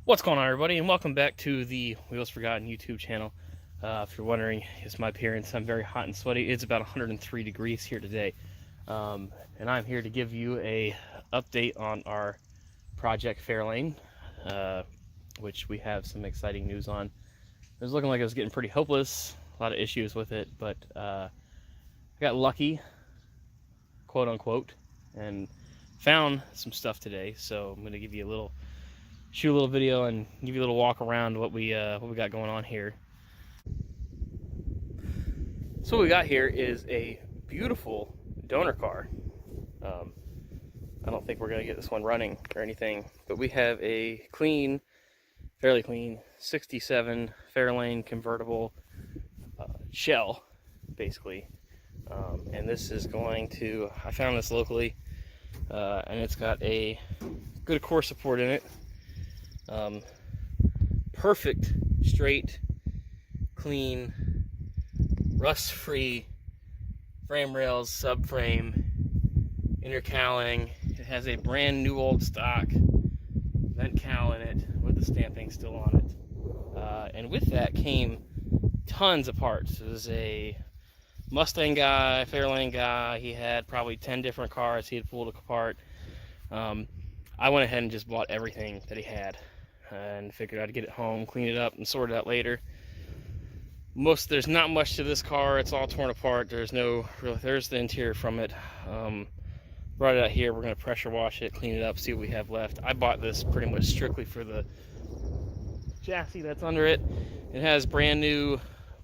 What's going on, everybody, and welcome back to the Wheels Forgotten YouTube channel. If you're wondering, it's my appearance. I'm very hot and sweaty. It's about 103 degrees here today, and I'm here to give you a update on our project Fairlane, which we have some exciting news on. It was looking like it was getting pretty hopeless, a lot of issues with it, but I got lucky, quote unquote, and found some stuff today. So I'm going to give you shoot a little video and give you a little walk around what we got going on here. So what we got here is a beautiful donor car. I don't think we're gonna get this one running or anything, but we have a clean, fairly clean 67 Fairlane convertible shell, basically. And this is going to, I found this locally, and it's got a good core support in it. Perfect, straight, clean, rust-free frame rails, subframe, inner cowling. It has a brand new old stock vent cowl in it with the stamping still on it. And with that came tons of parts. It was a Mustang guy, Fairlane guy. He had probably 10 different cars he had pulled apart. I went ahead and just bought everything that he had and figured I'd get it home, clean it up, and sort it out later. There's not much to this car. It's all torn apart. There's the interior from it. Brought it out here. We're going to pressure wash it, clean it up, see what we have left. I bought this pretty much strictly for the chassis that's under it. It has brand new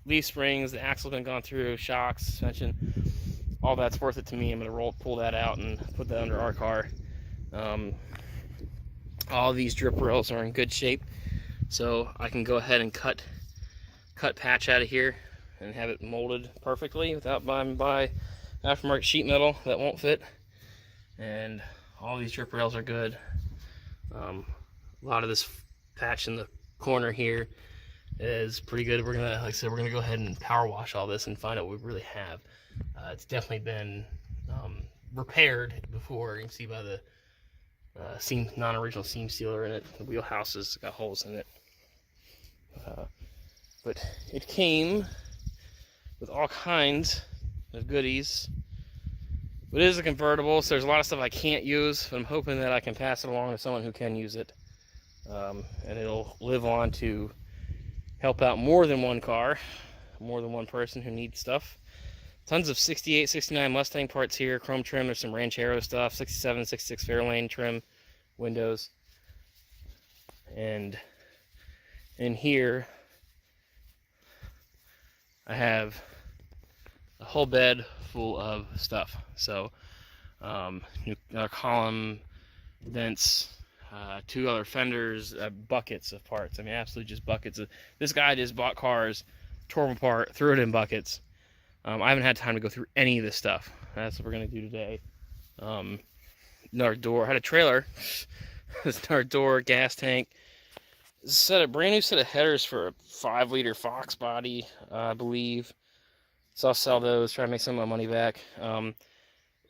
leaf springs. The axle's been gone through, shocks, suspension. All that's worth it to me. I'm going to pull that out and put that under our car. All these drip rails are in good shape, so I can go ahead and cut patch out of here and have it molded perfectly without buying aftermarket sheet metal that won't fit. And all these drip rails are good. A lot of this patch in the corner here is pretty good. We're gonna, like I said, we're gonna go ahead and power wash all this and find out what we really have. It's definitely been repaired before. You can see by the non-original seam sealer in it. The wheelhouse has got holes in it. But it came with all kinds of goodies. It is a convertible, so there's a lot of stuff I can't use, but I'm hoping that I can pass it along to someone who can use it. And it'll live on to help out more than one car, more than one person who needs stuff. Tons of 68, 69 Mustang parts here, chrome trim. There's some Ranchero stuff, 67, 66 Fairlane trim, windows. And in here, I have a whole bed full of stuff. So, new column vents, 2 other fenders, buckets of parts. I mean, absolutely just buckets. This guy just bought cars, tore them apart, threw it in buckets. I haven't had time to go through any of this stuff. That's what we're going to do today. Another door. I had a trailer. Another door, gas tank. Brand new set of headers for a 5-liter Fox body, I believe. So I'll sell those, try to make some of my money back.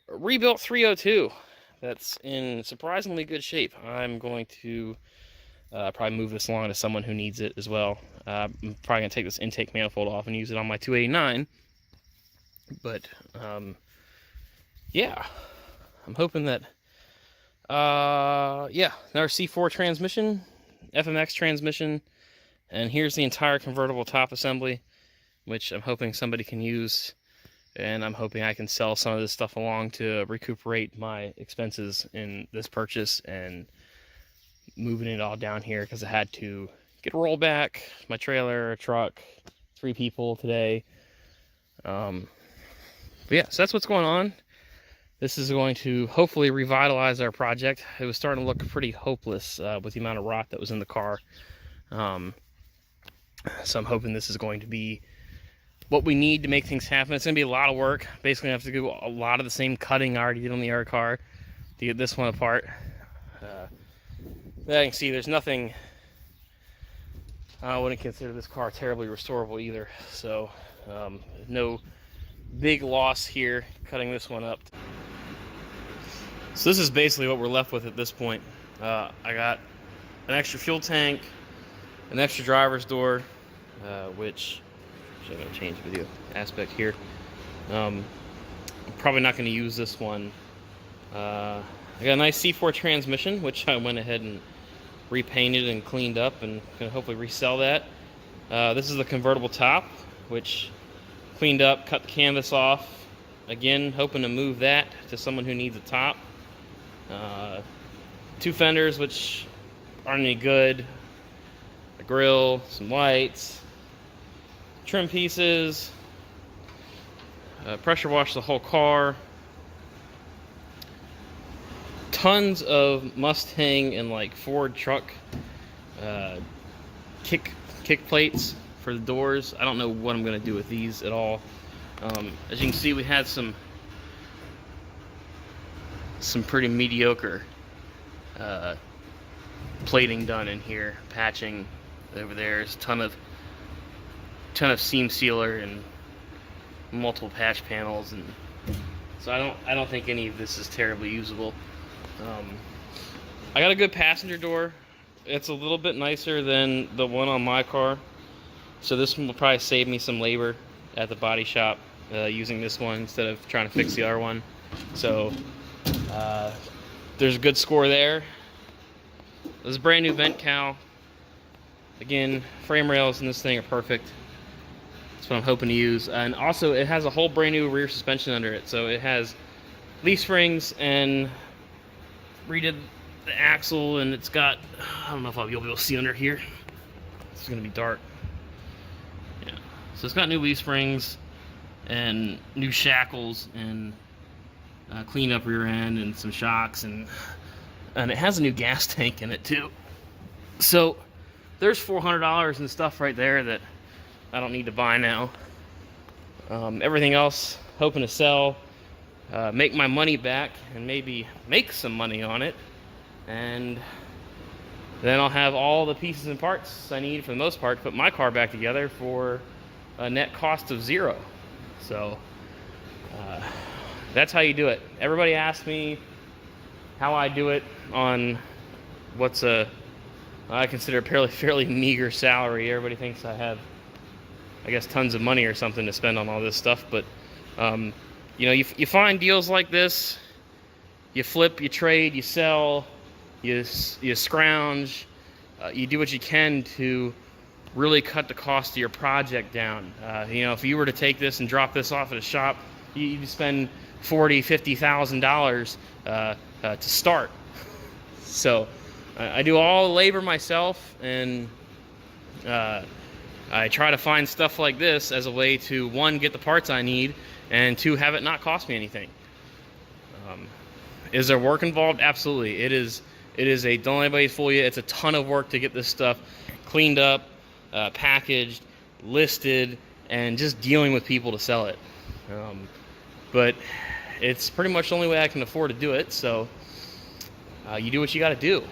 Rebuilt 302. That's in surprisingly good shape. I'm going to probably move this along to someone who needs it as well. I'm probably going to take this intake manifold off and use it on my 289. But, yeah, I'm hoping that, yeah, another C4 transmission, FMX transmission, and here's the entire convertible top assembly, which I'm hoping somebody can use, and I'm hoping I can sell some of this stuff along to recuperate my expenses in this purchase and moving it all down here, because I had to get a rollback, my trailer, a truck, 3 people today. But yeah, so that's what's going on. This is going to hopefully revitalize our project. It was starting to look pretty hopeless with the amount of rot that was in the car. So I'm hoping this is going to be what we need to make things happen. It's going to be a lot of work. Basically, I have to do a lot of the same cutting I already did on the other car to get this one apart. As you can see, there's nothing. I wouldn't consider this car terribly restorable either. So no big loss here cutting this one up. So this is basically what we're left with at this point. I got an extra fuel tank, an extra driver's door, which I'm going to change video aspect here. I'm probably not going to use this one. I got a nice C4 transmission, which I went ahead and repainted and cleaned up, and going to hopefully resell that. This is the convertible top, which cleaned up, cut the canvas off. Again, hoping to move that to someone who needs a top. 2 fenders, which aren't any good. A grill, some lights, trim pieces, pressure wash the whole car. Tons of Mustang and like Ford truck kick plates for the doors. I don't know what I'm gonna do with these at all. As you can see, we had some pretty mediocre plating done in here, patching over there. There's a ton of seam sealer and multiple patch panels, and so I don't think any of this is terribly usable. I got a good passenger door. It's a little bit nicer than the one on my car, so this one will probably save me some labor at the body shop using this one instead of trying to fix the other one. So there's a good score there. This is a brand new vent cowl. Again, frame rails in this thing are perfect. That's what I'm hoping to use. And also, it has a whole brand new rear suspension under it. So it has leaf springs, and redid the axle, and it's got, I don't know if I'll be able to see under here. It's gonna be dark. Yeah. So it's got new leaf springs and new shackles and cleaned up rear end and some shocks, and it has a new gas tank in it too. So there's $400 and stuff right there that I don't need to buy now. Everything else, hoping to sell, make my money back, and maybe make some money on it, and then I'll have all the pieces and parts I need for the most part to put my car back together for a net cost of $0. So that's how you do it. Everybody asks me how I do it on what's I consider a fairly meager salary. Everybody thinks I have, I guess, tons of money or something to spend on all this stuff, but you know, you find deals like this, you flip, you trade, you sell, you scrounge, you do what you can to really cut the cost of your project down. You know, if you were to take this and drop this off at a shop, you'd spend $40,000-$50,000 to start. So I do all the labor myself, and I try to find stuff like this as a way to, 1, get the parts I need, and 2, have it not cost me anything. Is there work involved? Absolutely. It is a, don't let anybody fool you, it's a ton of work to get this stuff cleaned up, packaged, listed, and just dealing with people to sell it. But it's pretty much the only way I can afford to do it, so you do what you got to do.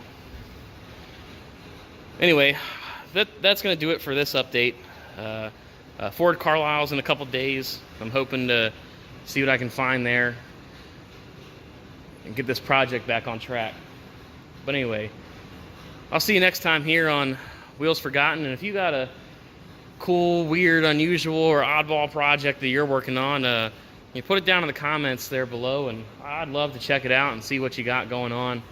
Anyway, that's going to do it for this update. Ford Carlisle's in a couple days. I'm hoping to see what I can find there and get this project back on track. But anyway, I'll see you next time here on Wheels Forgotten. And if you got a cool, weird, unusual, or oddball project that you're working on, you put it down in the comments there below, and I'd love to check it out and see what you got going on.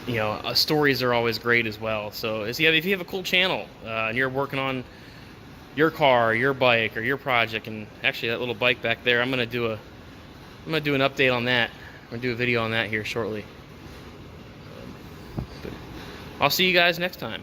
You know, stories are always great as well. So if you have a cool channel and you're working on your car, your bike, or your project, and actually that little bike back there, I'm gonna do an update on that. I'm gonna do a video on that here shortly. But I'll see you guys next time.